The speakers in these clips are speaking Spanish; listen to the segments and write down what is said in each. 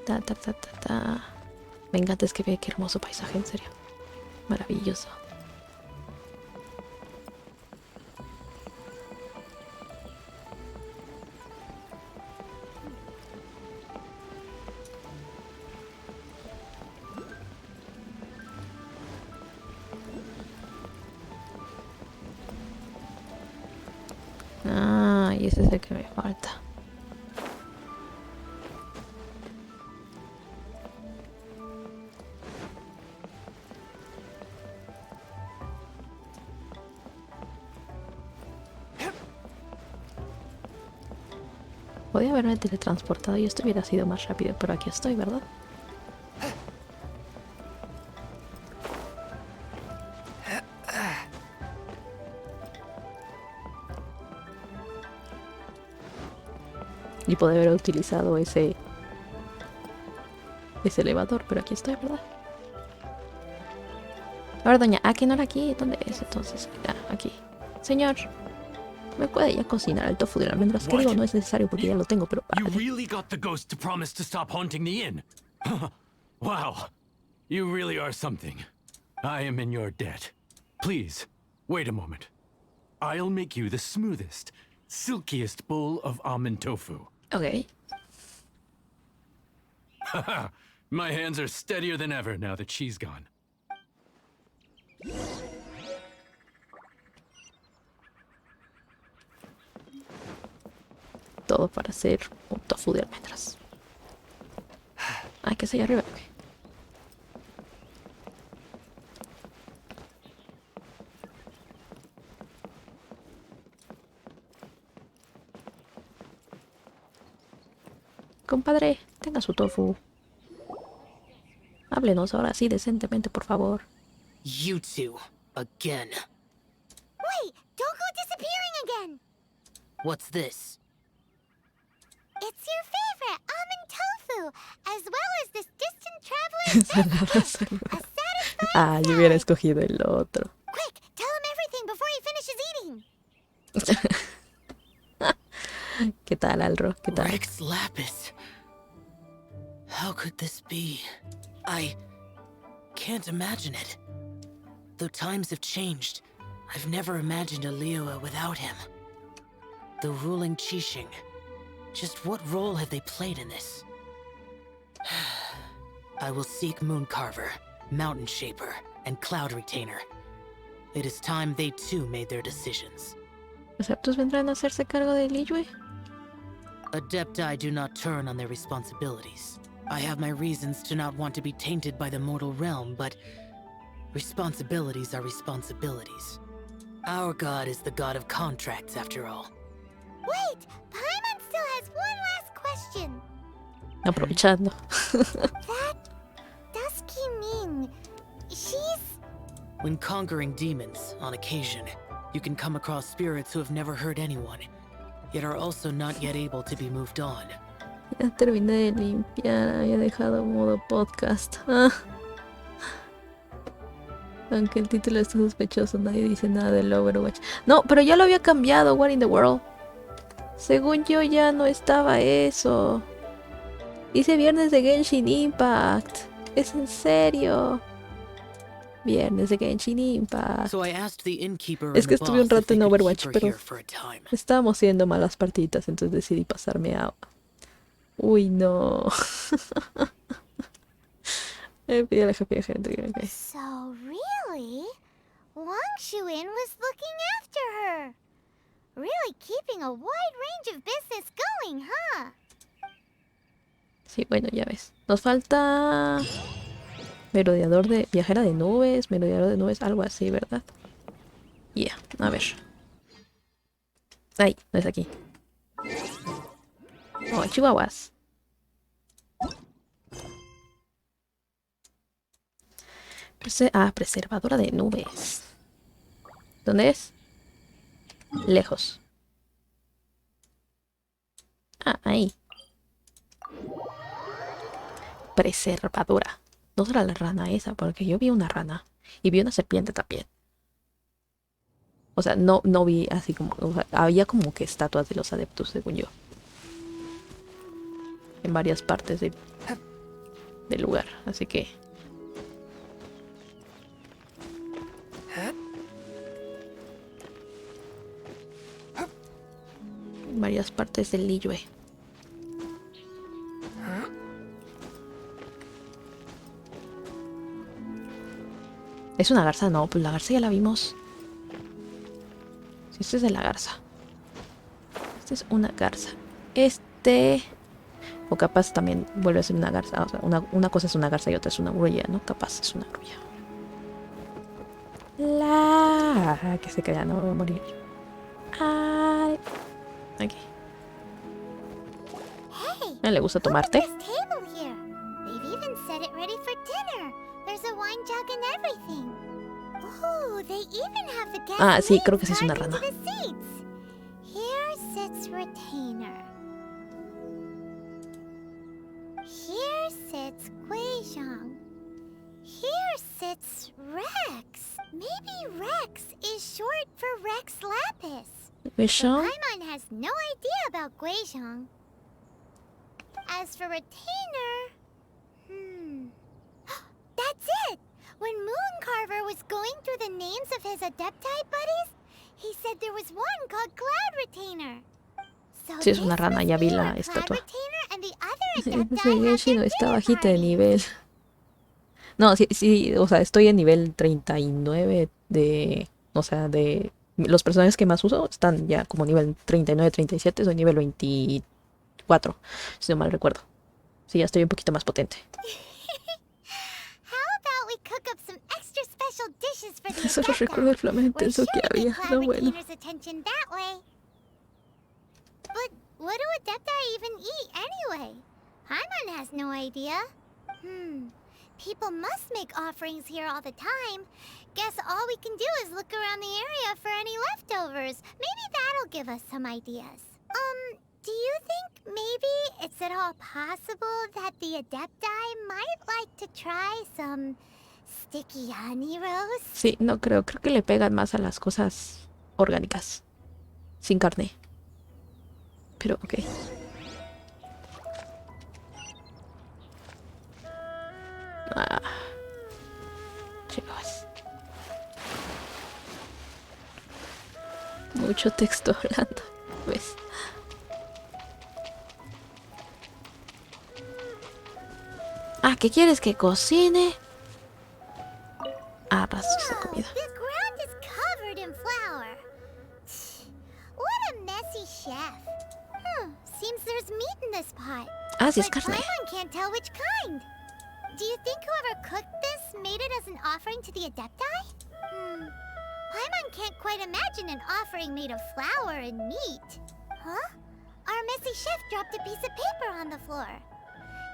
Ta, ta, ta, ta, ta. Me encanta, es que ve qué hermoso paisaje, en serio. Maravilloso. Ah, y ese es el que me falta. Podría haberme teletransportado y esto hubiera sido más rápido, pero aquí estoy, ¿verdad? Y podría haber utilizado ese elevador, pero aquí estoy, ¿verdad? A ver, doña, aquí no era aquí. ¿Dónde es entonces? Ah, aquí. Señor, ¿me puede ya cocinar el tofu de las almendras? Que digo, no es necesario porque ya lo tengo, pero You vale. really got the ghost to promise to stop haunting the inn? Wow, you really are something. I am in your debt. Please, wait a moment. I'll make you the smoothest, silkiest bowl of almond tofu. Ok. My hands are steadier than ever now that she's gone. Todo para hacer un tofu de almendras. Ay, que es allá arriba. Okay. Compadre, tenga su tofu. Háblenos ahora sí decentemente, por favor. You two, again. Wait, don't go disappearing again. What's this? It's your favorite almond tofu, as well as this distant traveler's gift. A satisfying Ah, yo hubiera escogido el otro. Quick, tell him everything before he finishes eating. ¿Qué tal, Alro? ¿Qué tal? Rex Lapis. How could this be? I can't imagine it. Though times have changed, I've never imagined a Liyue without him. The ruling Qixing. Just what role have they played in this? I will seek Moon Carver, Mountain Shaper, and Cloud Retainer. It is time they too made their decisions. ¿Los adeptos vendrán a hacerse cargo de Liyue? Adepti do not turn on their responsibilities. I have my reasons to not want to be tainted by the mortal realm, but responsibilities are responsibilities. Our god is the god of contracts, after all. Wait, Paimon still has one last question. Aprovechando. That Dusky Ming, she's... When conquering demons, on occasion, you can come across spirits who have never hurt anyone, yet are also not yet able to be moved on. Ya terminé de limpiar, había dejado modo podcast. Ah. Aunque el título está sospechoso, nadie dice nada del Overwatch. No, pero ya lo había cambiado, What in the World. Según yo ya no estaba eso. Dice viernes de Genshin Impact. ¿Es en serio? Viernes de Genshin Impact. So I asked the innkeeper Es and que the estuve un boss if rato they en could Overwatch, keep her pero here for a time. estábamos haciendo malas partidas, entonces decidí pasarme a... Uy, no. Pídale a gente. Okay. So really, Wang Shuin was looking after her. Really keeping a wide range of business going, huh? Sí, bueno, ya ves. Nos falta... Merodeador de... Viajera de nubes, merodeador de nubes, algo así, ¿verdad? Ya, a ver. Ay, no es aquí. Oh, chihuahuas. Preservadora de nubes. ¿Dónde es? Lejos. Ah, ahí. Preservadora. No será la rana esa, porque yo vi una rana. Y vi una serpiente también. O sea, no vi así como... O sea, había como que estatuas de los adeptos, según yo. En varias partes del lugar, así que... varias partes del Liyue. ¿Es una garza? No, pues la garza ya la vimos. Sí, este es de la garza. Este es una garza. Este... o capaz también vuelve a ser una garza. O sea, una cosa es una garza y otra es una grulla, ¿no? Capaz es una grulla. Que se calla, no voy a morir. Ay. Aquí. Hey, ¿A él le gusta look at tomarte? this table here. They've even set it ready for dinner. There's a wine jug and everything. Ooh, they even have the guest Ah, sí, names creo que sí es una carved into rana. the seats. Here sits Retainer. Here sits Guizhong. Here sits Rex. Maybe Rex is short for Rex Lapis. But Guizhong. Paimon has no idea about Guizhong. As for Retainer... That's it! When Mooncarver was going through the names of his Adepti buddies, he said there was one called Cloud Retainer. So Sí, es this una rana, must ya vi be la where Cloud estatua. Retainer and the other Ese Adepti have Genshin their está dinner bajita de party. nivel. No, sí, sí, o sea, estoy en nivel 39 de... o sea, de... los personajes que más uso están ya como nivel 39, 37, soy nivel 24, si no mal recuerdo. Sí, ya estoy un poquito más potente. How about we cook up some extra special dishes for the Solo recuerdo el Adepti? flamante We're intenso sure que to get había. Cloud No, bueno. Retainer's attention that way. But what do Adepti even eat anyway? Paimon has no idea. People must make offerings here all the time. Guess all we can do is look around the area for any leftovers. Maybe that'll give us some ideas. Do you think maybe it's at all possible that the Adepti might like to try some sticky honey roast? Sí, no creo. Creo que le pegan más a las cosas orgánicas. Sin carne. Pero, ok. Ah. Chicos. Mucho texto hablando. ¿Ves? Ah, ¿qué quieres que cocine? Ah, rastros de comida. The ground is covered in flour. What a messy chef. Seems there's meat in this pot. Ah, sí es But carne. Paimon can't tell which kind. Do you think whoever cooked this made it as an offering to the Adepti? Paimon can't quite imagine an offering made of flour and meat. Huh? Our messy chef dropped a piece of paper on the floor.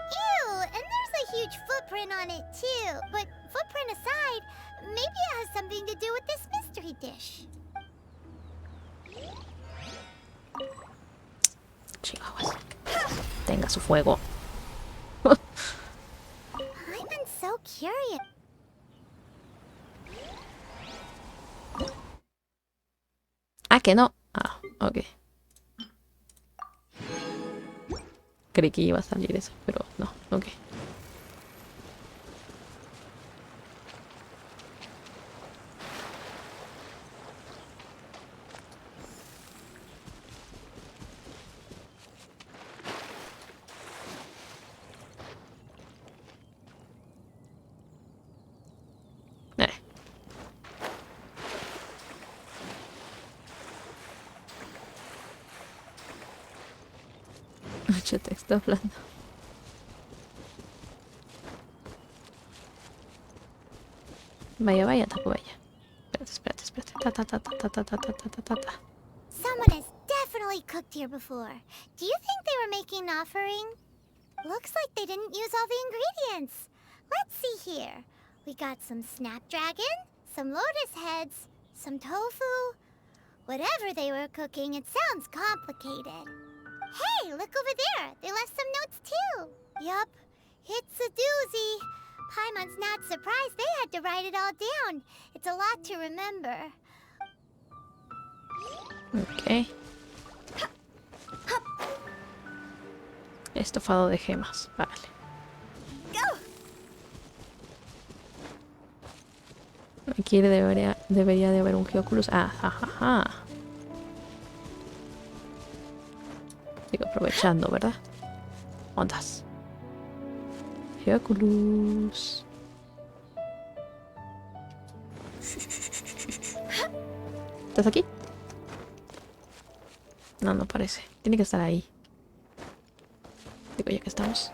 Ew, and there's a huge footprint on it too. But footprint aside, maybe it has something to do with this mystery dish. Chihuahuas. Tenga su fuego. I'm so curious. Ah, que no. Ah, ok. Creí que iba a salir eso, pero no, ok. Mucho texto hablando. Vaya, vaya, tapo, vaya. Espérate, espérate, espérate. Ta. Someone has definitely cooked here before. Do you think they were making an offering? Looks like they didn't use all the ingredients. Let's see here. We got some snapdragon, some lotus heads, some tofu. Whatever they were cooking, it sounds complicated. Hey, look over there. They left some notes too. Yup, it's a doozy. Paimon's not surprised they had to write it all down. It's a lot to remember. Ok. Estofado de gemas. Vale. Go! Aquí debería de haber un Geoculus. Ah, jajaja. Sigo aprovechando, ¿verdad? Ondas. Geoculus. ¿Estás aquí? No, no parece. Tiene que estar ahí. Digo, ya que estamos.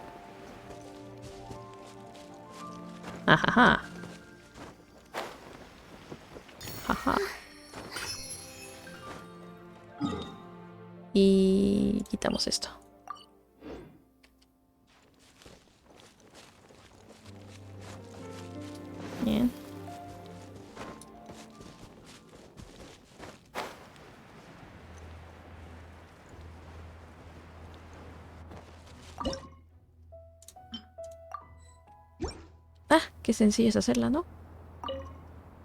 Ajaja. Jaja. Y quitamos esto. Bien. Ah, qué sencillo es hacerla, ¿no?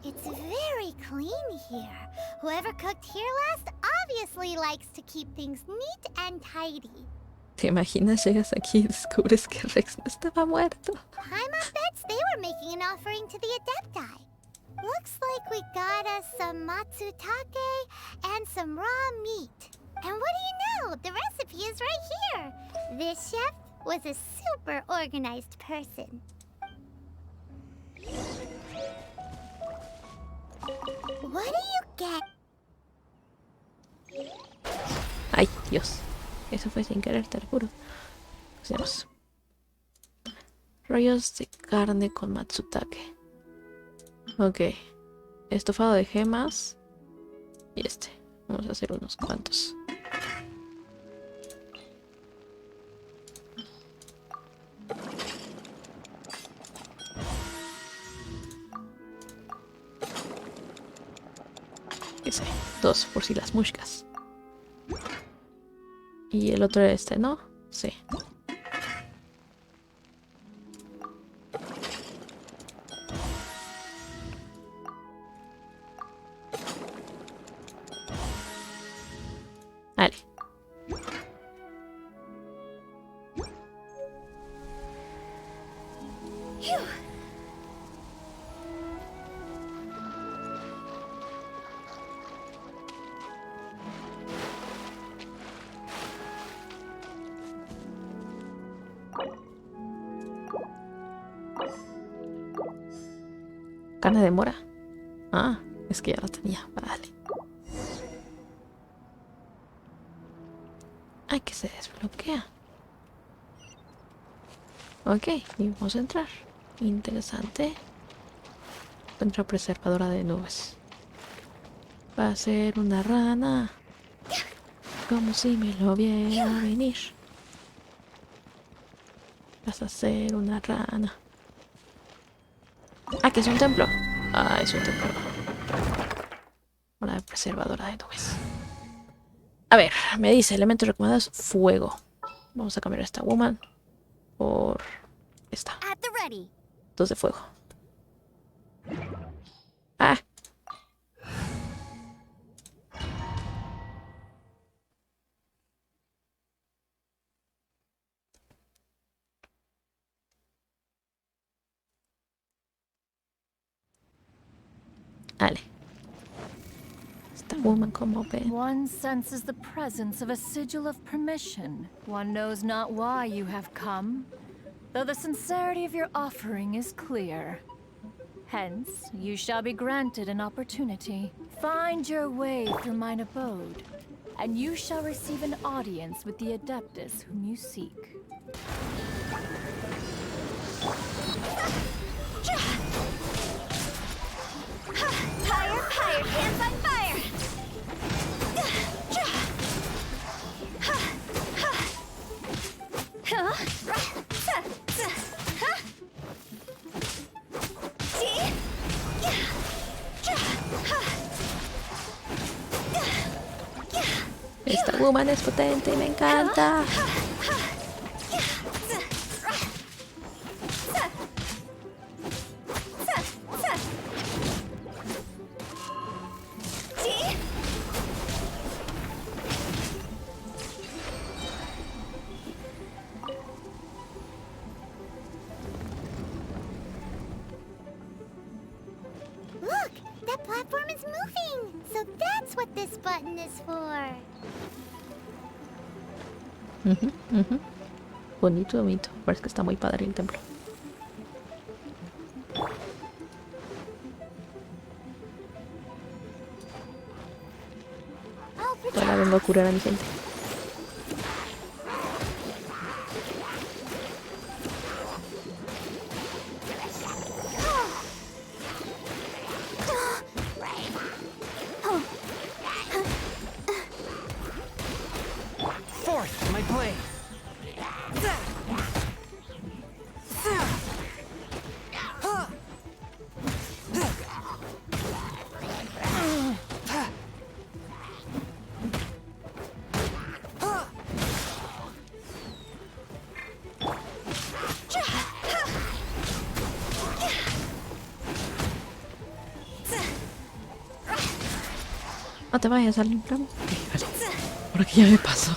It's very clean here. Whoever cooked here last obviously likes to keep things neat and tidy. ¿Te imaginas? Llegas aquí y descubres que Rex no estaba muerto. Paimon bets they were making an offering to the Adepti. Looks like we got us some matsutake and some raw meat. And what do you know? The recipe is right here. This chef was a super organized person. What do you get? Ay, Dios. Eso fue sin querer, te juro. Hacemos rollos de carne con matsutake. Ok. Estofado de gemas. Y este. Vamos a hacer unos cuantos. ¿Qué sé? 2 por si las mushkas. Y el otro era este, ¿no? Sí. Vale. Carne de mora. Ah, es que ya la tenía. Vale. Ay, que se desbloquea. Ok, y vamos a entrar. Interesante. Encuentra preservadora de nubes. Va a ser una rana. Como si me lo viera venir. Vas a ser una rana. Ah, que es un templo. Ah, es un templo. Una preservadora de nubes. A ver, me dice elementos recomendados: fuego. Vamos a cambiar a esta woman por esta. At the ready. 2 de fuego. Ah. Vale. Esta woman como ve. One senses the presence of a sigil of permission. One knows not why you have come, though the sincerity of your offering is clear. Hence, you shall be granted an opportunity. Find your way through mine abode, and you shall receive an audience with the Adeptus whom you seek. Fire, fire, hands on fire! Esta woman es potente y me encanta. Look, platform is moving, so that's what this button is for. Ujú, ujú. Bonito, bonito. Parece que está muy padre el templo. Ahora vengo a curar a mi gente. Fourth, my blade. No te vayas al inframo. Ok, vale. Por aquí ya me pasó.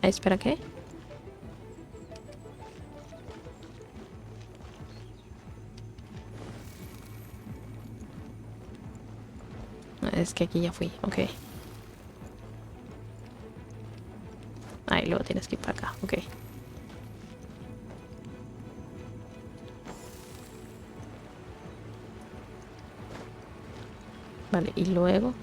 Espera, ¿qué? Es que aquí ya fui, ok. Ah, y luego tienes que ir para acá, ok. Vale, y luego...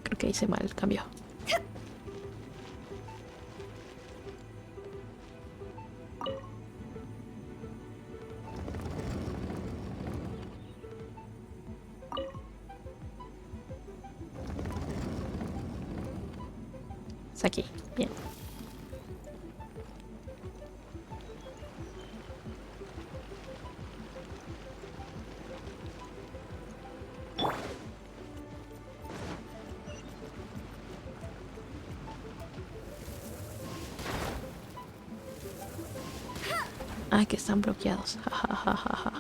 Creo que hice mal el cambio. Es aquí, bien. Ah, que están bloqueados. Ja, ja, ja, ja, ja.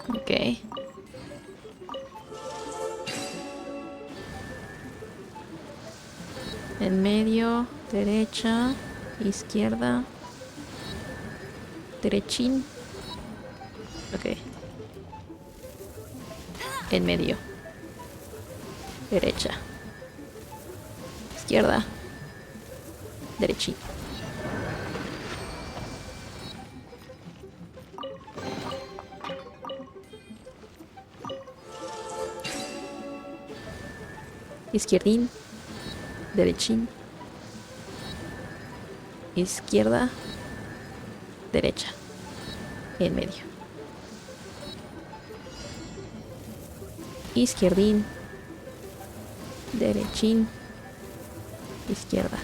Ok. En medio, derecha, izquierda, derechín. Ok. En medio, derecha, izquierda, derechín. Izquierdín, derechín, izquierda, derecha, en medio. Izquierdín, derechín, izquierda,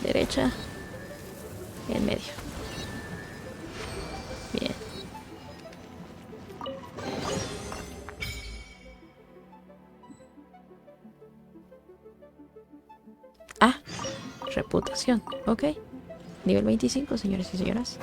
derecha, en medio. Bien. Ah, reputación, ok. Nivel 25, señores y señoras.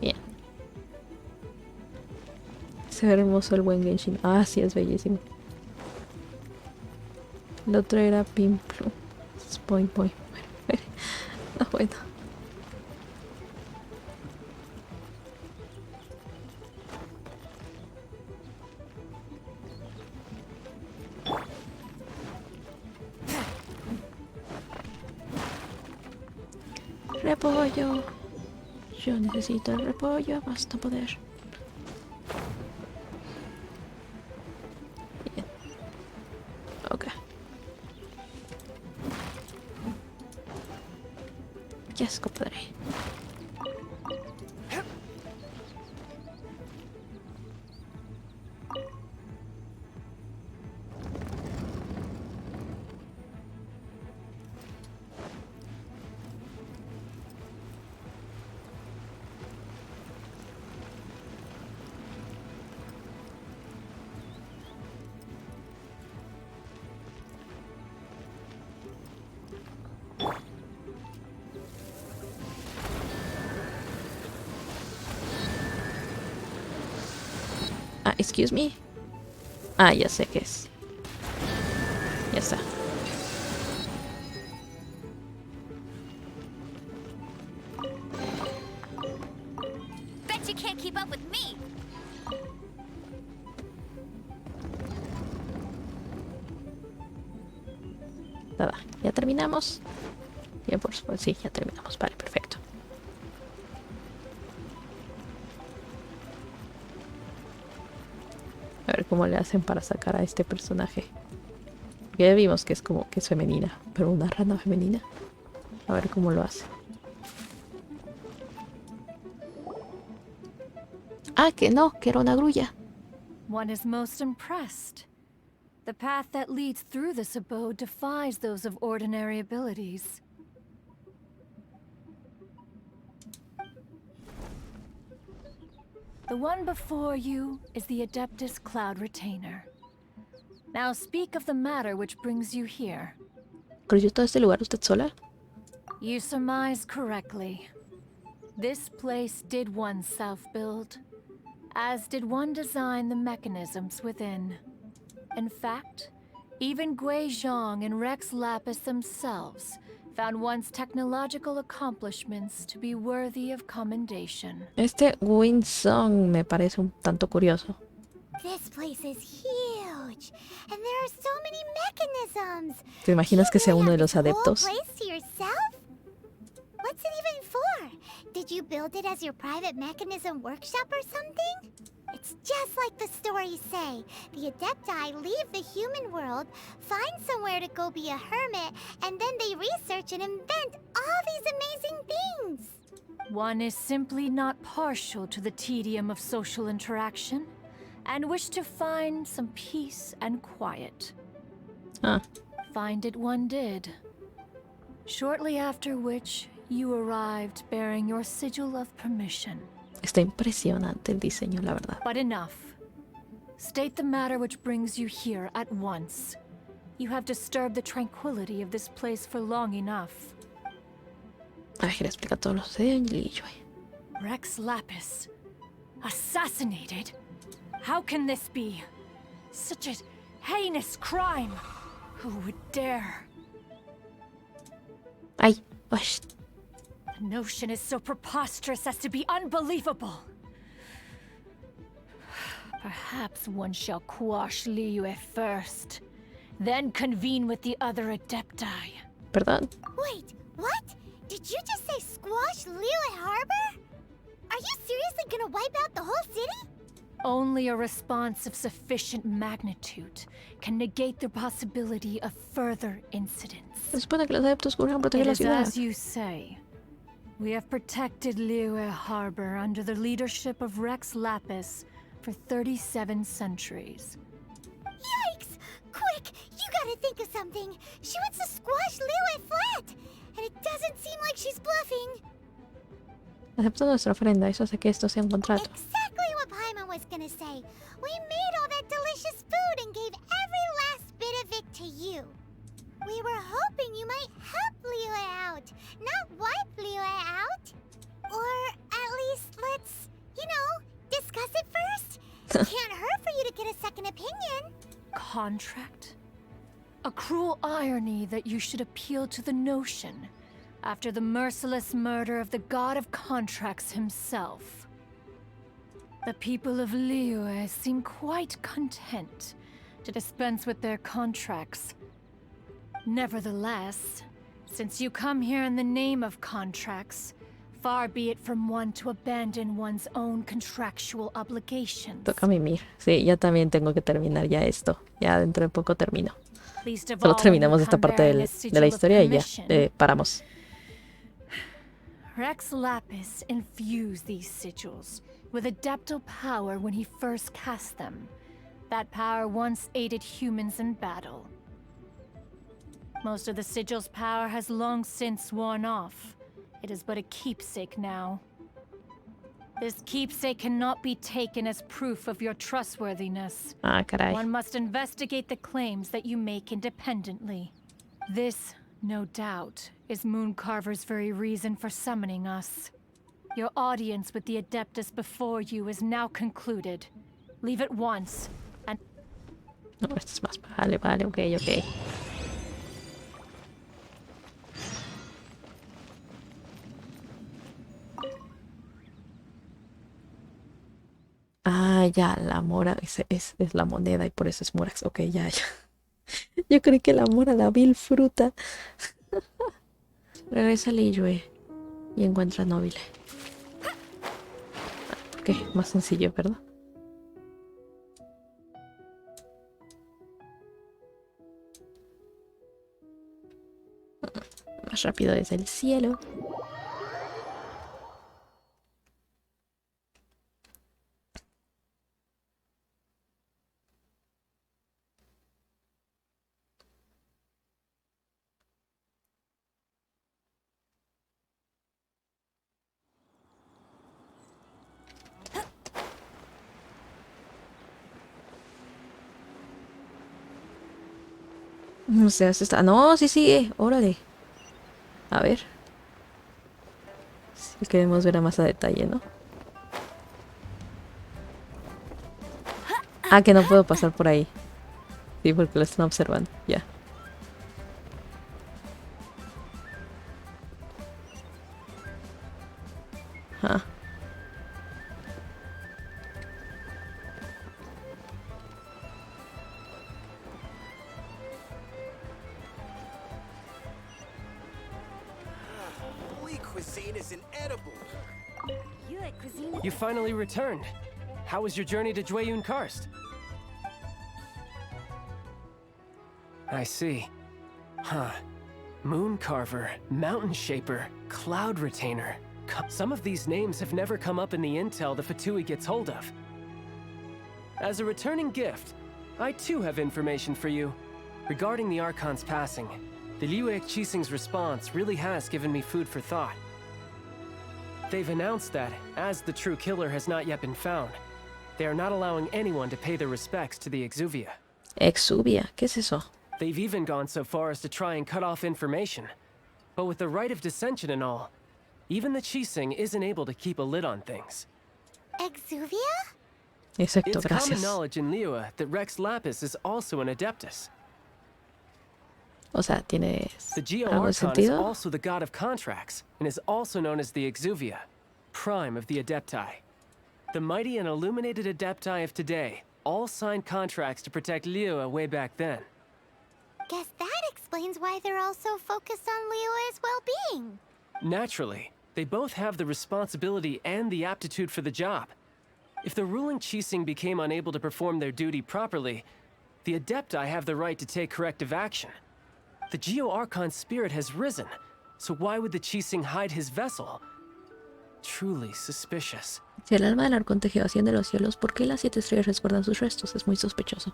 Bien. Se ve hermoso el buen Genshin. Ah, sí, es bellísimo. El otro era Pimplu. Spoy, boy. No, bueno. Repollo. Yo necesito el repollo, basta poder. Bien. Ok. Yes, compadre. Ah, excuse me. Ah, ya sé qué es. Ya está. Bet you can't keep up with me. Nada, ya terminamos. Ya por supuesto, sí, ya terminamos. Vale, perfecto. A ver cómo le hacen para sacar a este personaje. Ya vimos que es como que es femenina, pero una rana femenina. A ver cómo lo hace. Ah, que no, que era una grulla. One is most impressed. The path that leads through this abode defies those of ordinary abilities. The one before you is the Adeptus Cloud Retainer. Now speak of the matter which brings you here. ¿Creyó todo este lugar usted sola? You surmise correctly. This place did one self-build, as did one design the mechanisms within. In fact, even Gui Zhang and Rex Lapis themselves found one's technological accomplishments to be worthy of commendation. Este Winsong me parece un tanto curioso. This place is huge, and there are so many mechanisms. ¿Te imaginas que sea uno de los Whole adeptos? place to yourself? What's it even for? Did you build it as your private mechanism workshop or something? It's just like the stories say. The Adepti leave the human world, find somewhere to go be a hermit, and then they research and invent all these amazing things. One is simply not partial to the tedium of social interaction, and wished to find some peace and quiet. Ah, Find it one did. Shortly after which, you arrived bearing your sigil of permission. está impresionante el diseño, la verdad. But enough. State the matter which brings you here at once. You have disturbed the tranquility of this place for long enough. A ver, explica todo lo sucedido en Liyue. Rex Lapis. Assassinated? How can this be? Such a heinous crime. Who would dare? Ay, ush. The notion is so preposterous as to be unbelievable. Perhaps one shall quash Liyue first, then convene with the other Adepti. Perdón. Wait, what? Did you just say squash Liyue Harbor? Are you seriously gonna wipe out the whole city? Only a response of sufficient magnitude can negate the possibility of further incidents. Se supone que los adeptos buscan proteger It la is ciudad. as you say. We have protected Liyue Harbor under the leadership of Rex Lapis for 37 centuries. Yikes! Quick, you gotta think of something. She wants to squash Liyue flat, and it doesn't seem like she's bluffing. Acepto nuestra ofrenda, eso hace que esto sea un contrato. Exactly what Paimon was gonna say. We made all that delicious food and gave every last bit of it to you. We were hoping you might help Liyue out, not wipe Liyue out. Or at least let's, discuss it first. It can't hurt for you to get a second opinion. Contract? A cruel irony that you should appeal to the notion after the merciless murder of the god of contracts himself. The people of Liyue seem quite content to dispense with their contracts. Nevertheless, Since you come here in the name of contracts, far be it from one to abandon one's own contractual obligations. Toca mimir. Sí, yo también tengo que terminar ya esto. Ya dentro de poco termino. Least of Solo all when terminamos you esta come parte bearing a de sigil la of historia y ya permission. paramos. Rex Lapis infused these sigils with adeptal power when he first cast them. That power once aided humans in battle. Most of the sigil's power has long since worn off. It is but a keepsake now. This keepsake cannot be taken as proof of your trustworthiness. Ah, caray. One must investigate the claims that you make independently. This, no doubt, is Mooncarver's very reason for summoning us. Your audience with the Adeptus before you is now concluded. Leave at once, and... No, esto es más. Vale, vale, ok. Ah, ya, la mora es la moneda y por eso es morax. Ok, ya. Yo creí que la mora, la vil fruta. Regresa a Liyue y encuentra a Nobile. Ok, más sencillo, ¿verdad? Más rápido desde el cielo. No sé, está... No, sí sigue. Órale. A ver. Si queremos ver a más a detalle, ¿no? Ah, que no puedo pasar por ahí. Sí, porque lo están observando. Ya. Ah. Cuisine is inedible. You like cuisine? You finally returned. How was your journey to Jueyun Karst? I see. Huh. Moon Carver, Mountain Shaper, Cloud Retainer. Some of these names have never come up in the intel the Fatui gets hold of. As a returning gift, I too have information for you. Regarding the Archon's passing, the Liyue Qixing's response really has given me food for thought. They've announced that, as the true killer has not yet been found, they are not allowing anyone to pay their respects to the Exuvia. Exuvia, ¿qué es eso? They've even gone so far as to try and cut off information. But with the right of dissension and all, even the Qixing isn't able to keep a lid on things. Exuvia? Exacto, It's common gracias. knowledge in Liyue that Rex Lapis is also an Adeptus. O sea, ¿tiene The Geo algo de Archon is sentido? also the god of contracts, and is also known as the Exuvia, prime of the Adepti. The mighty and illuminated Adepti of today all signed contracts to protect Liyue way back then. Guess that explains why they're all so focused on Liyue's well-being. Naturally, they both have the responsibility and the aptitude for the job. If the ruling Qixing became unable to perform their duty properly, the Adepti have the right to take corrective action. The Geo Archon's spirit has risen, so why would the Qixing hide his vessel? Truly suspicious. Si el alma del arcón tejió asciende a los cielos, ¿por qué las 7 estrellas resguardan sus restos? Es muy sospechoso.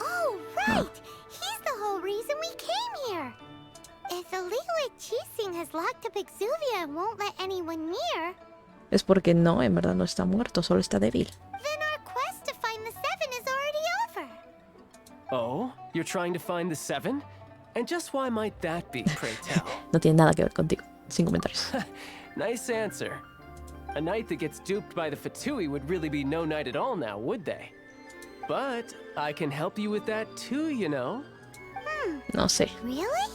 Oh, right! He's the whole reason we came here! If the Liyue Qixing has locked up Exuvia and won't let anyone near, Es porque no, en verdad no está muerto, solo está débil. then our quest to find the Seven is already over. Oh? You're trying to find the Seven? And just why might that be, pray tell? No tiene nada que ver contigo. Sin comentarios. Nice answer. A knight that gets duped by the Fatui would really be no knight at all now, would they? But I can help you with that too, you know. No sé. Really?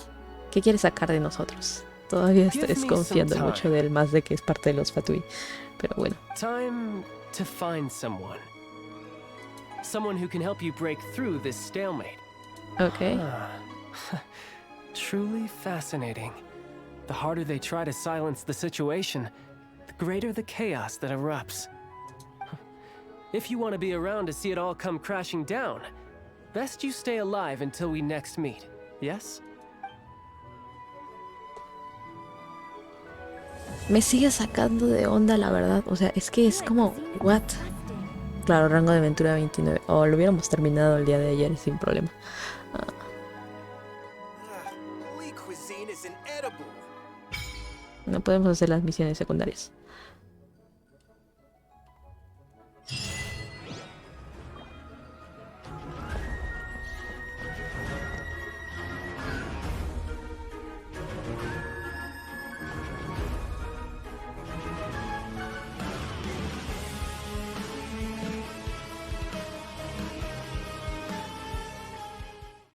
¿Qué quiere sacar de nosotros? Todavía estoy Give me desconfiando some mucho time. de él, más de que es parte de los Fatui. Pero bueno. Time to find someone. Someone who can help you break through this stalemate. Ok. Truly fascinating. The harder they try to silence the situation, the greater the chaos that erupts. If you want to be around to see it all come crashing down, best you stay alive until we next meet, yes? Me sigue sacando de onda, la verdad. O sea, es que es como, what? Claro, rango de aventura 29. O lo hubiéramos terminado el día de ayer sin problema. Holy cuisine is inedible. No podemos hacer las misiones secundarias.